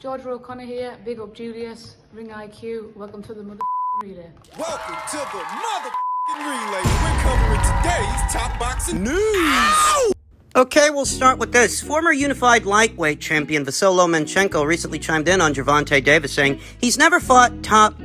Georgia O'Connor here. Big up Julius. Ring IQ. Welcome to the relay. Welcome to the relay. We're covering today's top boxing news. Ow! Okay, we'll start with this. Former unified lightweight champion Vasyl Lomachenko recently chimed in on Gervonta Davis, saying he's never fought top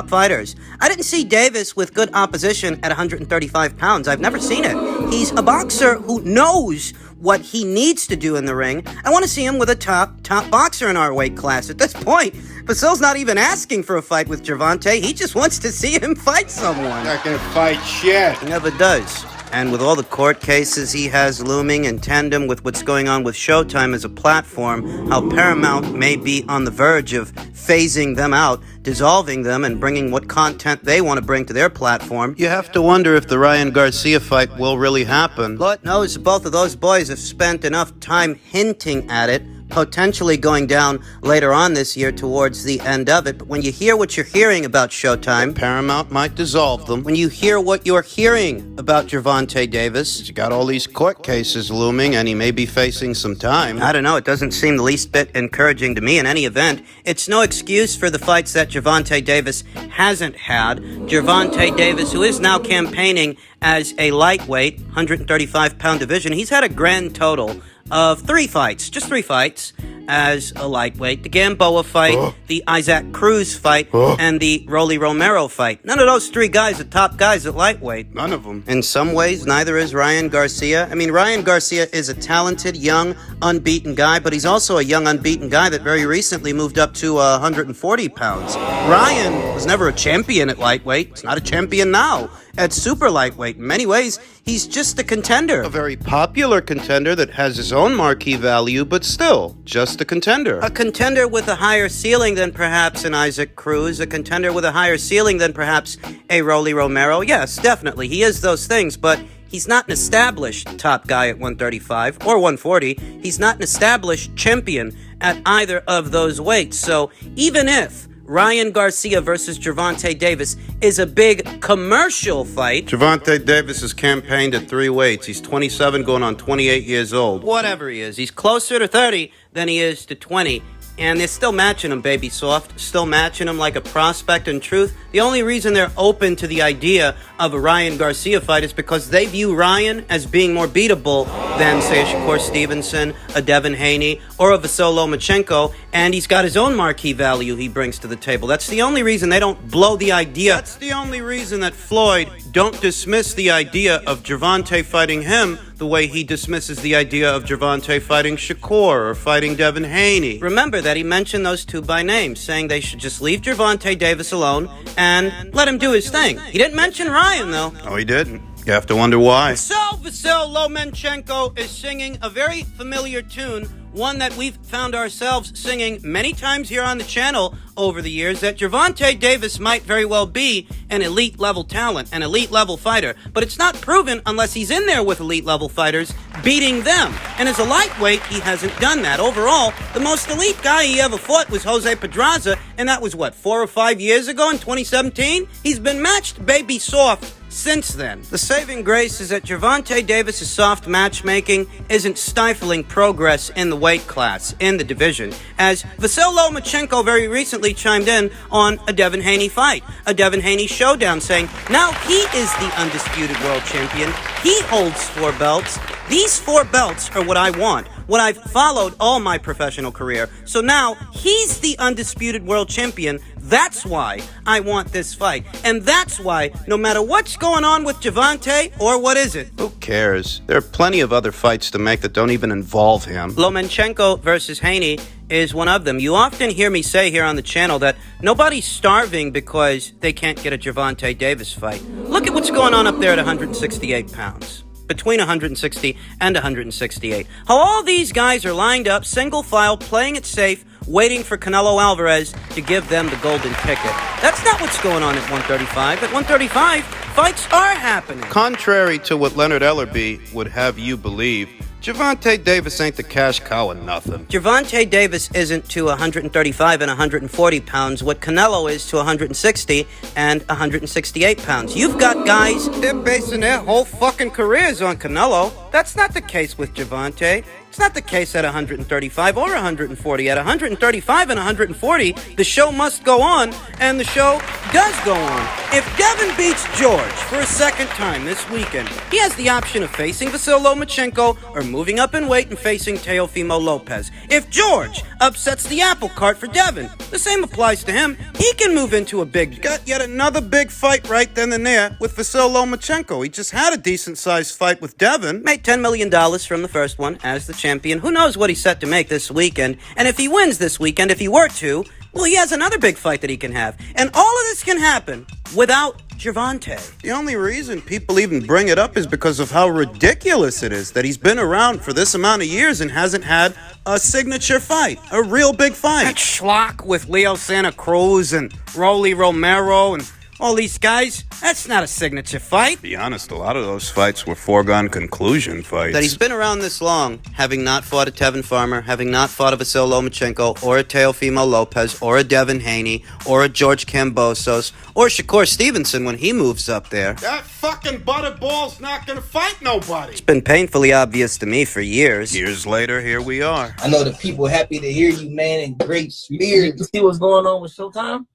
fighters. I didn't see Davis with good opposition at 135 pounds. I've never seen it. He's a boxer who knows what he needs to do in the ring. I want to see him with a top boxer in our weight class. At this point, Vasyl's not even asking for a fight with Gervonta. He just wants to see him fight someone. Not gonna fight shit. He never does. And with all the court cases he has looming in tandem with what's going on with Showtime as a platform, how Paramount may be on the verge of phasing them out, dissolving them, and bringing what content they want to bring to their platform, you have to wonder if the Ryan Garcia fight will really happen. Lord knows both of those boys have spent enough time hinting at it, potentially going down later on this year towards the end of it. But when you hear what you're hearing about Showtime, Paramount might dissolve them. When you hear what you're hearing about Gervonta Davis, he's got all these court cases looming and he may be facing some time. I don't know, it doesn't seem the least bit encouraging to me in any event. It's no excuse for the fights that Gervonta Davis hasn't had. Gervonta Davis, who is now campaigning as a lightweight, 135-pound division, he's had a grand total of 3 fights, just 3 fights as a lightweight. The Gamboa fight, the Isaac Cruz fight, and the Rolly Romero fight. None of those 3 guys are top guys at lightweight. None of them. In some ways, neither is Ryan Garcia. I mean, Ryan Garcia is a talented, young, unbeaten guy, but he's also a young, unbeaten guy that very recently moved up to 140 pounds. Ryan was never a champion at lightweight. He's not a champion now at super lightweight. In many ways, he's just a contender. A very popular contender that has his own marquee value, but still, just a contender. A contender with a higher ceiling than perhaps an Isaac Cruz, a contender with a higher ceiling than perhaps a Rolly Romero. Yes, definitely, he is those things, but he's not an established top guy at 135 or 140. He's not an established champion at either of those weights. So even if Ryan Garcia versus Gervonta Davis is a big commercial fight, Gervonta Davis has campaigned at 3 weights. He's 27 going on 28 years old. Whatever he is, he's closer to 30 than he is to 20. And they're still matching him, baby soft. Still matching him like a prospect. In truth, the only reason they're open to the idea of a Ryan Garcia fight is because they view Ryan as being more beatable than, say, a Shakur Stevenson, a Devin Haney, or a Vasyl Lomachenko. And he's got his own marquee value he brings to the table. That's the only reason they don't blow the idea. That's the only reason that Floyd don't dismiss the idea of Gervonta fighting him the way he dismisses the idea of Gervonta fighting Shakur or fighting Devin Haney. Remember that he mentioned those 2 by name, saying they should just leave Gervonta Davis alone and let him do his thing. He didn't mention Ryan, though. No, he didn't. You have to wonder why. So Vasyl Lomachenko is singing a very familiar tune, one that we've found ourselves singing many times here on the channel over the years, that Gervonta Davis might very well be an elite-level talent, an elite-level fighter. But it's not proven unless he's in there with elite-level fighters, beating them. And as a lightweight, he hasn't done that. Overall, the most elite guy he ever fought was Jose Pedraza, and that was, 4 or 5 years ago in 2017? He's been matched baby soft since then. The saving grace is that Gervonta Davis' soft matchmaking isn't stifling progress in the weight class, in the division, as Vasyl Lomachenko very recently chimed in on a Devin Haney fight, a Devin Haney showdown, saying now he is the undisputed world champion. He holds 4 belts. These 4 belts are what I want, what I've followed all my professional career. So now he's the undisputed world champion. That's why I want this fight. And that's why, no matter what's going on with Gervonta, or what is it? Who cares? There are plenty of other fights to make that don't even involve him. Lomachenko versus Haney is one of them. You often hear me say here on the channel that nobody's starving because they can't get a Gervonta Davis fight. Look at what's going on up there at 168 pounds. Between 160 and 168. How all these guys are lined up, single file, playing it safe, waiting for Canelo Alvarez to give them the golden ticket. That's not what's going on at 135. At 135, fights are happening. Contrary to what Leonard Ellerby would have you believe, Gervonta Davis ain't the cash cow of nothing. Gervonta Davis isn't to 135 and 140 pounds what Canelo is to 160 and 168 pounds. You've got guys, they're basing their whole fucking careers on Canelo. That's not the case with Gervonta. It's not the case at 135 or 140. At 135 and 140, the show must go on, and the show does go on. If Devin beats George for a second time this weekend, he has the option of facing Vasil Lomachenko or moving up in weight and facing Teofimo Lopez. If George upsets the apple cart for Devin, the same applies to him. He can move into a big... Got yet another big fight right then and there with Vasil Lomachenko. He just had a decent-sized fight with Devin. Made $10 million from the first one as the champion. Who knows what he's set to make this weekend? And if he wins this weekend, if he were to, well, he has another big fight that he can have. And all of this can happen without Gervonta. The only reason people even bring it up is because of how ridiculous it is that he's been around for this amount of years and hasn't had a signature fight, a real big fight. That schlock with Leo Santa Cruz and Rolly Romero and all these guys, that's not a signature fight. To be honest, a lot of those fights were foregone conclusion fights. That he's been around this long, having not fought a Tevin Farmer, having not fought a Vasil Lomachenko, or a Teofimo Lopez, or a Devin Haney, or a George Kambosos, or Shakur Stevenson when he moves up there. That fucking butterball's not gonna fight nobody. It's been painfully obvious to me for years. Years later, here we are. I know the people happy to hear you, man, and great spirit. You see what's going on with Showtime?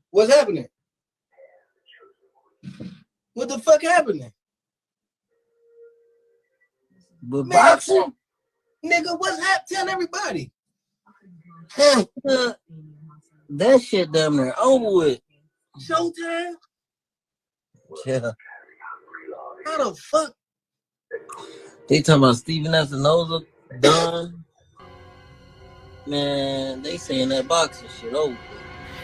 What's happening? What the fuck happening? But boxing? Nigga, what's happening? Tell everybody. That shit damn near over with. Showtime? Yeah. How the fuck? They talking about Steven Espinoza done. Man, they saying that boxing shit over.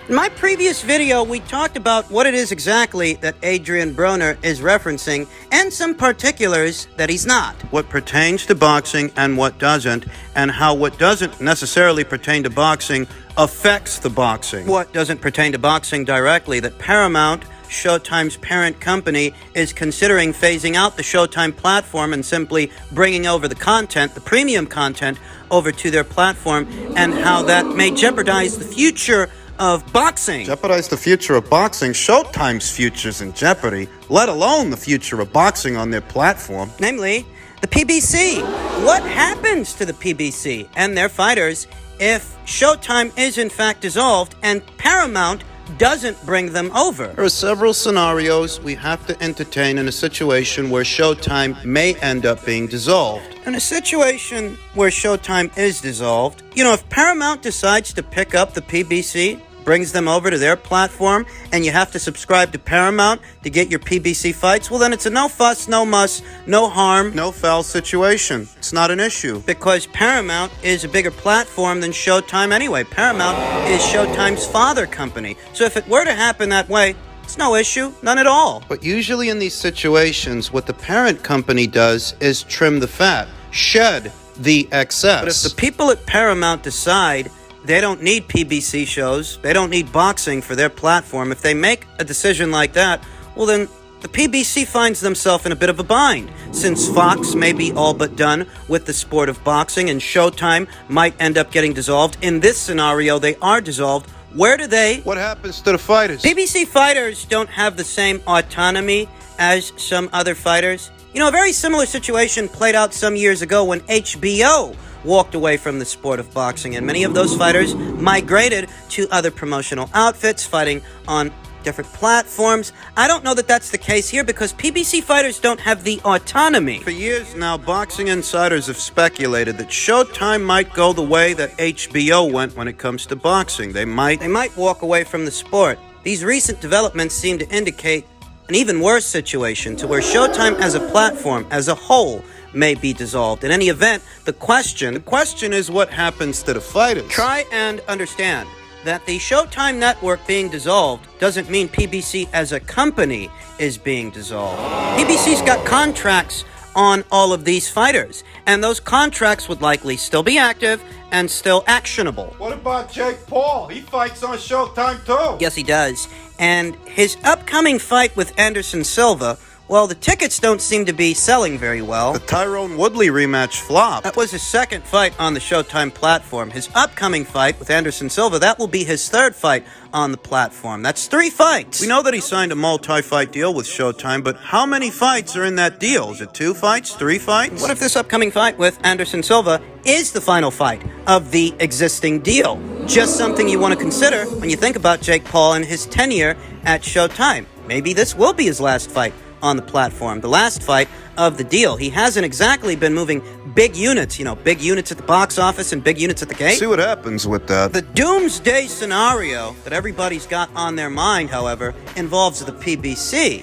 In my previous video, we talked about what it is exactly that Adrian Broner is referencing and some particulars that he's not. What pertains to boxing and what doesn't, and how what doesn't necessarily pertain to boxing affects the boxing. What doesn't pertain to boxing directly, that Paramount, Showtime's parent company, is considering phasing out the Showtime platform and simply bringing over the content, the premium content, over to their platform, and how that may jeopardize the future of boxing. Jeopardize the future of boxing? Showtime's future's in jeopardy, let alone the future of boxing on their platform. Namely, the PBC. What happens to the PBC and their fighters if Showtime is in fact dissolved and Paramount doesn't bring them over? There are several scenarios we have to entertain in a situation where Showtime may end up being dissolved. In a situation where Showtime is dissolved, if Paramount decides to pick up the PBC, brings them over to their platform, and you have to subscribe to Paramount to get your PBC fights, well then it's a no fuss, no muss, no harm, no foul situation. It's not an issue. Because Paramount is a bigger platform than Showtime anyway. Paramount is Showtime's father company. So if it were to happen that way, it's no issue, none at all. But usually in these situations, what the parent company does is trim the fat, shed the excess. But if the people at Paramount decide they don't need PBC shows, they don't need boxing for their platform, if they make a decision like that, well then the PBC finds themselves in a bit of a bind, since Fox may be all but done with the sport of boxing and Showtime might end up getting dissolved. In this scenario, they are dissolved. Where do they? What happens to the fighters? PBC fighters don't have the same autonomy as some other fighters. A very similar situation played out some years ago when HBO walked away from the sport of boxing, and many of those fighters migrated to other promotional outfits, fighting on different platforms. I don't know that that's the case here because PBC fighters don't have the autonomy. For years now, boxing insiders have speculated that Showtime might go the way that HBO went when it comes to boxing. They might walk away from the sport. These recent developments seem to indicate an even worse situation, to where Showtime as a platform, as a whole, may be dissolved. In any event, the question is what happens to the fighters. Try and understand that the Showtime network being dissolved doesn't mean PBC as a company is being dissolved. PBC's got contracts on all of these fighters, and those contracts would likely still be active and still actionable. What about Jake Paul? He fights on Showtime too. Yes, he does. And his upcoming fight with Anderson Silva Well, the tickets don't seem to be selling very well. The Tyrone Woodley rematch flopped. That was his second fight on the Showtime platform. His upcoming fight with Anderson Silva, that will be his third fight on the platform. That's 3 fights. We know that he signed a multi-fight deal with Showtime, but how many fights are in that deal? Is it 2 fights, 3 fights? What if this upcoming fight with Anderson Silva is the final fight of the existing deal? Just something you want to consider when you think about Jake Paul and his tenure at Showtime. Maybe this will be his last fight on the platform, the last fight of the deal. He hasn't exactly been moving big units, big units at the box office and big units at the gate. See what happens with that. The doomsday scenario that everybody's got on their mind, however, involves the PBC.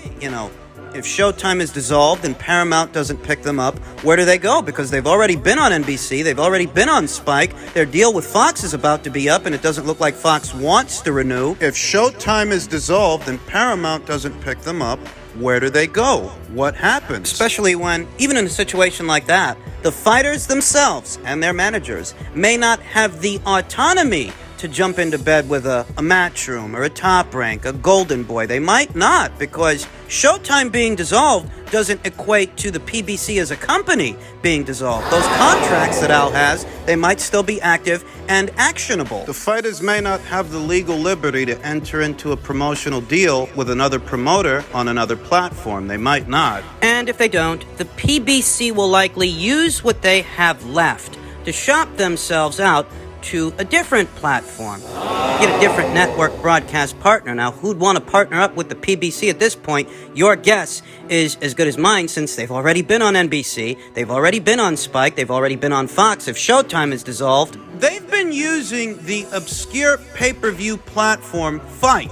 If Showtime is dissolved and Paramount doesn't pick them up, where do they go? Because they've already been on NBC, they've already been on Spike, their deal with Fox is about to be up, and it doesn't look like Fox wants to renew. If Showtime is dissolved and Paramount doesn't pick them up, where do they go? What happens? Especially when, even in a situation like that, the fighters themselves and their managers may not have the autonomy to jump into bed with a Matchroom or a Top Rank, a Golden Boy. They might not, because Showtime being dissolved doesn't equate to the PBC as a company being dissolved. Those contracts that Al has, they might still be active and actionable. The fighters may not have the legal liberty to enter into a promotional deal with another promoter on another platform. They might not. And if they don't, the PBC will likely use what they have left to shop themselves out to a different platform. Get a different network broadcast partner. Now, who'd want to partner up with the PBC at this point? Your guess is as good as mine, since they've already been on NBC, they've already been on Spike, they've already been on Fox. If Showtime is dissolved, they've been using the obscure pay-per-view platform Fight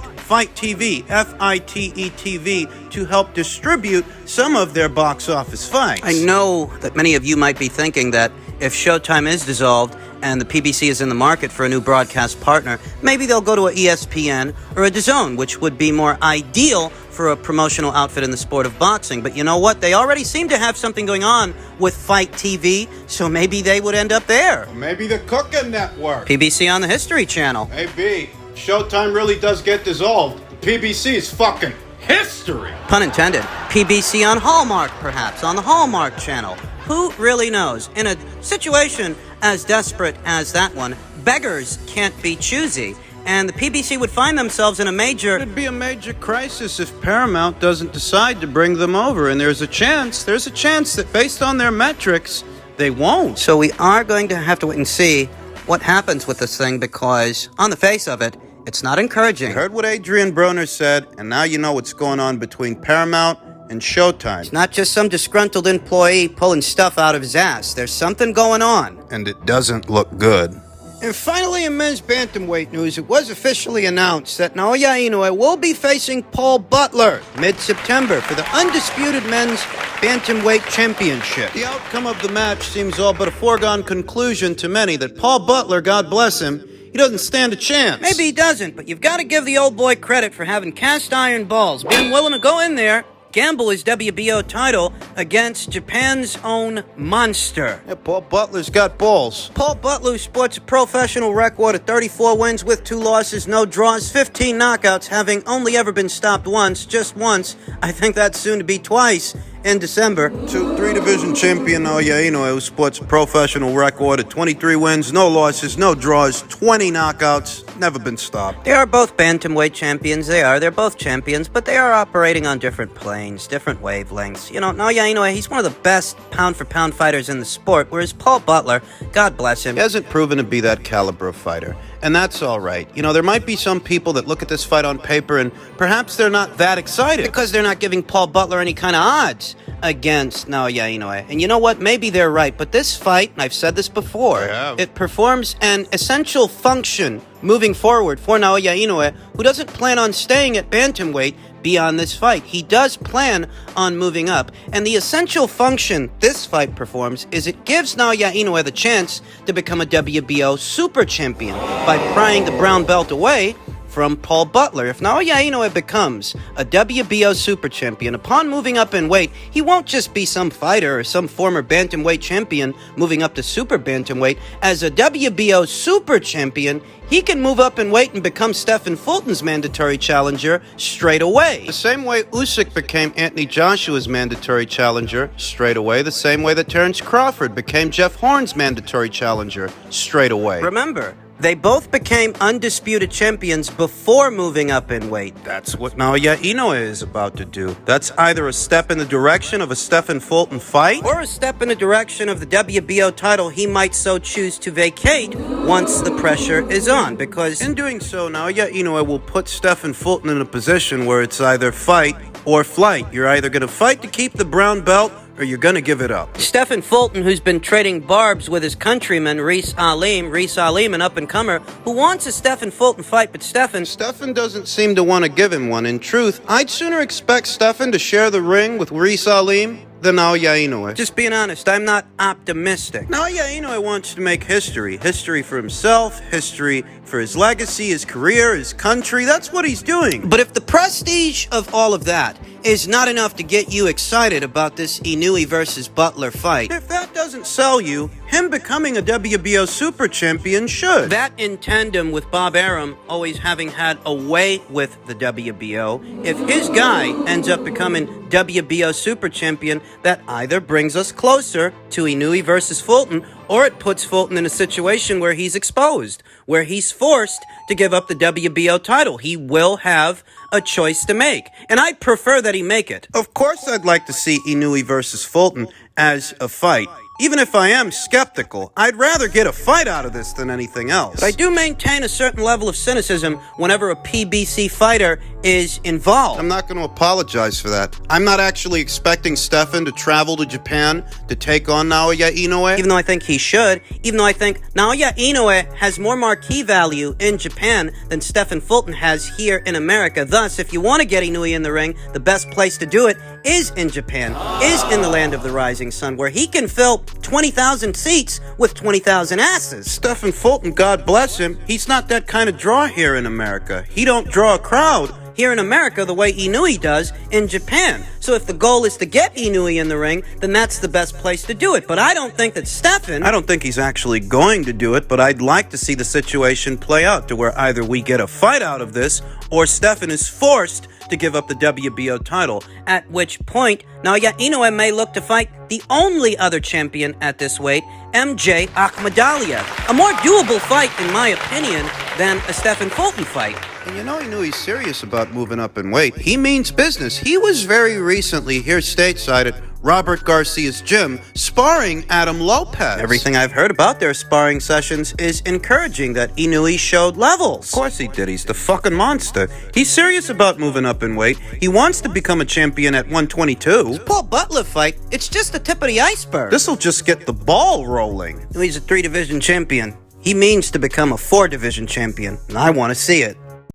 TV, FITE TV, to help distribute some of their box office fights. I know that many of you might be thinking that if Showtime is dissolved and the PBC is in the market for a new broadcast partner, maybe they'll go to a ESPN or a DAZN, which would be more ideal for a promotional outfit in the sport of boxing. But you know what? They already seem to have something going on with Fight TV, so maybe they would end up there. Maybe the Cooking Network. PBC on the History Channel. Maybe. Showtime really does get dissolved. The PBC is fucking history. Pun intended. PBC on Hallmark, perhaps, on the Hallmark Channel. Who really knows? In a situation as desperate as that one, beggars can't be choosy, and the PBC would find themselves in a major... It'd be a major crisis if Paramount doesn't decide to bring them over, and there's a chance that based on their metrics, they won't. So we are going to have to wait and see what happens with this thing, because on the face of it, it's not encouraging. You heard what Adrian Broner said, and now you know what's going on between Paramount and Showtime. It's not just some disgruntled employee pulling stuff out of his ass. There's something going on. And it doesn't look good. And finally, in men's bantamweight news, it was officially announced that Naoya Inoue will be facing Paul Butler mid-September for the undisputed men's bantamweight championship. The outcome of the match seems all but a foregone conclusion to many that Paul Butler, God bless him, he doesn't stand a chance. Maybe he doesn't, but you've got to give the old boy credit for having cast iron balls, being willing to go in there, gamble his WBO title against Japan's own monster. Yeah, Paul Butler's got balls. Paul Butler sports a professional record of 34 wins with 2 losses, no draws, 15 knockouts, having only ever been stopped once, just once. I think that's soon to be twice in December. 2-3 division champion Naoya Inoue, who sports a professional record of 23 wins, no losses, no draws, 20 knockouts, never been stopped. They are both bantamweight champions. They're both champions, but they are operating on different planes, different wavelengths. Naoya Inoue, he's one of the best pound-for-pound fighters in the sport, whereas Paul Butler, God bless him, he hasn't proven to be that caliber of fighter. And that's all right. There might be some people that look at this fight on paper and perhaps they're not that excited, because they're not giving Paul Butler any kind of odds against Naoya Inoue. And you know what? Maybe they're right. But this fight, and I've said this before, it performs an essential function moving forward for Naoya Inoue, who doesn't plan on staying at bantamweight beyond this fight. He does plan on moving up, and the essential function this fight performs is it gives Naoya Inoue the chance to become a WBO super champion by prying the brown belt away from Paul Butler. If Naoya Inoue becomes a WBO super champion, upon moving up in weight, he won't just be some fighter or some former bantamweight champion moving up to super bantamweight. As a WBO super champion, he can move up in weight and become Stephen Fulton's mandatory challenger straight away. The same way Usyk became Anthony Joshua's mandatory challenger straight away. The same way that Terence Crawford became Jeff Horn's mandatory challenger straight away. Remember, they both became undisputed champions before moving up in weight. That's what Naoya Inoue is about to do. That's either a step in the direction of a Stephen Fulton fight, or a step in the direction of the WBO title he might so choose to vacate once the pressure is on, because in doing so, Naoya Inoue will put Stephen Fulton in a position where it's either fight or flight. You're either going to fight to keep the brown belt, or you're gonna give it up. Stephen Fulton, who's been trading barbs with his countryman, Reese Alim, an up-and-comer, who wants a Stephen Fulton fight, but Stephen doesn't seem to want to give him one. In truth, I'd sooner expect Stephen to share the ring with Reese Alim than Naoya Inoue. Just being honest, I'm not optimistic. Naoya Inoue wants to make history. History for himself, history for his legacy, his career, his country. That's what he's doing. But if the prestige of all of that is not enough to get you excited about this Inoue versus Butler fight, if that doesn't sell you, him becoming a WBO super champion should. That in tandem with Bob Arum always having had a way with the WBO, if his guy ends up becoming WBO super champion, that either brings us closer to Inoue versus Fulton, or it puts Fulton in a situation where he's exposed, where he's forced to give up the WBO title. He will have a choice to make, and I prefer that he make it. Of course I'd like to see Inoue versus Fulton as a fight. Even if I am skeptical, I'd rather get a fight out of this than anything else. But I do maintain a certain level of cynicism whenever a PBC fighter is involved. I'm not going to apologize for that. I'm not actually expecting Stephen to travel to Japan to take on Naoya Inoue. Even though I think he should, even though I think Naoya Inoue has more marquee value in Japan than Stephen Fulton has here in America. Thus, if you want to get Inoue in the ring, the best place to do it is in Japan, is in the land of the rising sun, where he can fill 20,000 seats with 20,000 asses. Stephen Fulton, God bless him, he's not that kind of draw here in America. He don't draw a crowd here in America the way Inoue does in Japan. So if the goal is to get Inoue in the ring, then that's the best place to do it. But I don't think that Stephen... I don't think he's actually going to do it, but I'd like to see the situation play out to where either we get a fight out of this, or Stephen is forced to give up the WBO title. At which point, Naoya Inoue may look to fight the only other champion at this weight, MJ Akhmadaliev. A more doable fight, in my opinion, than a Stephen Fulton fight. And you know he knew he's serious about moving up in weight. He means business. He was very recently here stateside at Robert Garcia's gym sparring Adam Lopez. Everything I've heard about their sparring sessions is encouraging that Inoue showed levels. Of course he did. He's the fucking monster. He's serious about moving up in weight. He wants to become a champion at 122. This Paul Butler fight, it's just the tip of the iceberg. This'll just get the ball rolling. He's a 3-division champion. He means to become a 4-division champion, and I want to see it.